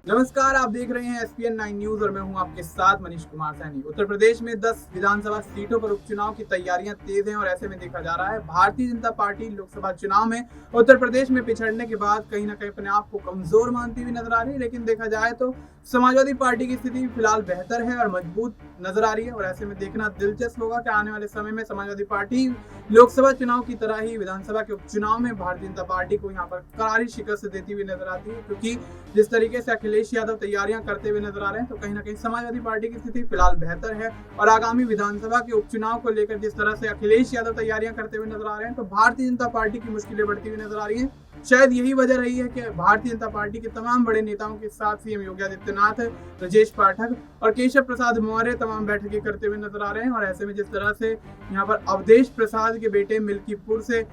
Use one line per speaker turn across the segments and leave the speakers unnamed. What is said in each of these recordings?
नमस्कार, आप देख रहे हैं एसपीएन 9 न्यूज और मैं हूं आपके साथ मनीष कुमार सैनी। उत्तर प्रदेश में 10 विधानसभा सीटों पर उपचुनाव की तैयारियां तेज हैं और ऐसे में देखा जा रहा है भारतीय जनता पार्टी लोकसभा चुनाव में उत्तर प्रदेश में पिछड़ने के बाद कहीं ना कहीं अपने आप को कमजोर मानती हुई नजर आ रही है। लेकिन देखा जाए तो समाजवादी पार्टी की स्थिति फिलहाल बेहतर है और मजबूत नजर आ रही है और ऐसे में देखना दिलचस्प होगा कि आने वाले समय में समाजवादी पार्टी लोकसभा चुनाव की तरह ही विधानसभा के उपचुनाव में भारतीय जनता पार्टी को यहाँ पर करारी शिकस्त देती हुई नजर आती है, क्योंकि जिस तरीके से अखिलेश यादव तैयारियां करते हुए नजर आ रहे हैं तो कहीं ना कहीं समाजवादी पार्टी की स्थिति फिलहाल बेहतर है। और आगामी विधानसभा के उपचुनाव को लेकर जिस तरह से अखिलेश यादव तैयारियां करते हुए नजर आ रहे हैं तो भारतीय जनता पार्टी की मुश्किलें बढ़ती हुई नजर आ रही हैं। शायद यही वजह रही है कि भारतीय जनता पार्टी के तमाम बड़े नेताओं के साथ सीएम योगी आदित्यनाथ, ब्रजेश पाठक और केशव प्रसाद मौर्य तमाम बैठकें करते हुए नजर आ रहे हैं। और ऐसे में जिस तरह से यहाँ पर अवधेश प्रसाद के बेटे मिल्कीपुर से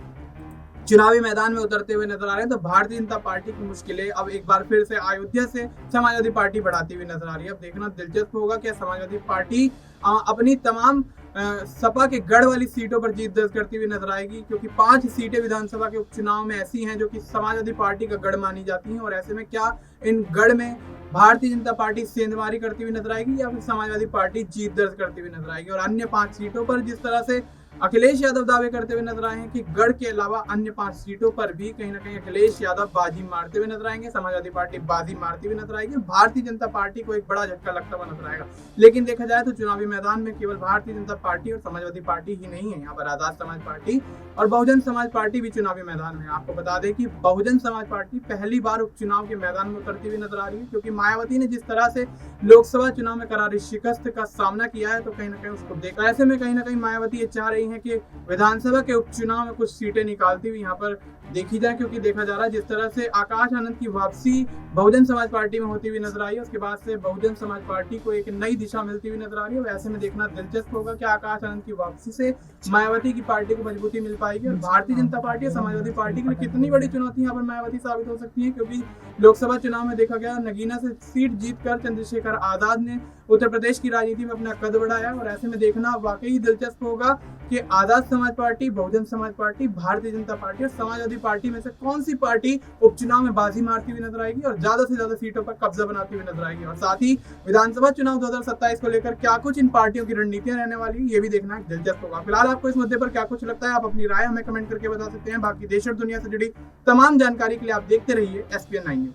चुनावी मैदान में उतरते हुए नजर आ रहे हैं तो भारतीय जनता पार्टी की मुश्किलें अब एक बार फिर से अयोध्या से समाजवादी पार्टी बढ़ाती हुई नजर आ रही है। अब देखना दिलचस्प होगा कि समाजवादी पार्टी अपनी तमाम सपा के गढ़ वाली सीटों पर जीत दर्ज करती हुई नजर आएगी, क्योंकि 5 सीटें विधानसभा के उपचुनाव में ऐसी हैं जो कि समाजवादी पार्टी का गढ़ मानी जाती हैं। और ऐसे में क्या इन गढ़ में भारतीय जनता पार्टी सेंधमारी करती हुई नजर आएगी या फिर समाजवादी पार्टी जीत दर्ज करती हुई नजर आएगी। और अन्य 5 सीटों पर जिस तरह से अखिलेश यादव दावे करते हुए नजर आए हैं कि गढ़ के अलावा अन्य 5 सीटों पर भी कहीं ना कहीं अखिलेश यादव बाजी मारते हुए नजर आएंगे, समाजवादी पार्टी बाजी मारती हुई नजर आएगी, भारतीय जनता पार्टी को एक बड़ा झटका लगता हुआ नजर आएगा। लेकिन देखा जाए तो चुनावी मैदान में केवल भारतीय जनता पार्टी और समाजवादी पार्टी ही नहीं है, यहाँ पर आजाद समाज पार्टी और बहुजन समाज पार्टी भी चुनावी मैदान में। आपको बता दें कि बहुजन समाज पार्टी पहली बार उपचुनाव के मैदान में उतरती हुई नजर आ रही है, क्योंकि मायावती ने जिस तरह से लोकसभा चुनाव में करारी शिकस्त का सामना किया है तो कहीं ना कहीं उसको देखा। ऐसे में कहीं ना कहीं मायावती ये चाह रही है कि विधानसभा के उपचुनाव में कुछ सीटें निकालती हुई यहाँ पर देखी जाए, क्योंकि देखा जा रहा है जिस तरह से आकाश आनंद की वापसी बहुजन समाज पार्टी में होती हुई नजर आई है, उसके बाद से बहुजन समाज पार्टी को एक नई दिशा मिलती हुई नजर आ रही है। और ऐसे में देखना दिलचस्प होगा कि आकाश आनंद की वापसी से मायावती की पार्टी को मजबूती मिल पाएगी और भारतीय जनता पार्टी और समाजवादी पार्टी के लिए कितनी बड़ी चुनौती यहाँ पर मायावती साबित हो सकती है, क्योंकि लोकसभा चुनाव में देखा गया नगीना से सीट जीतकर चंद्रशेखर आजाद ने उत्तर प्रदेश की राजनीति में अपना कद बढ़ाया। और ऐसे में देखना वाकई दिलचस्प होगा कि Azad Samaj party, Bahujan Samaj party, Bharatiya Janata party और समाजवादी पार्टी में से कौन सी पार्टी उपचुनाव में बाजी मारती हुई नजर आएगी और ज्यादा से ज्यादा सीटों पर कब्जा बनाती हुई नजर आएगी। और साथ ही विधानसभा चुनाव 2027 को लेकर क्या कुछ इन पार्टियों की रणनीतियां रहने वाली है, ये भी देखना दिलचस्प होगा। फिलहाल आपको इस मुद्दे पर क्या कुछ लगता है, आप अपनी राय हमें कमेंट करके बता सकते हैं। बाकी देश और दुनिया से जुड़ी तमाम जानकारी के लिए आप देखते रहिए एसपीएन 9 न्यूज।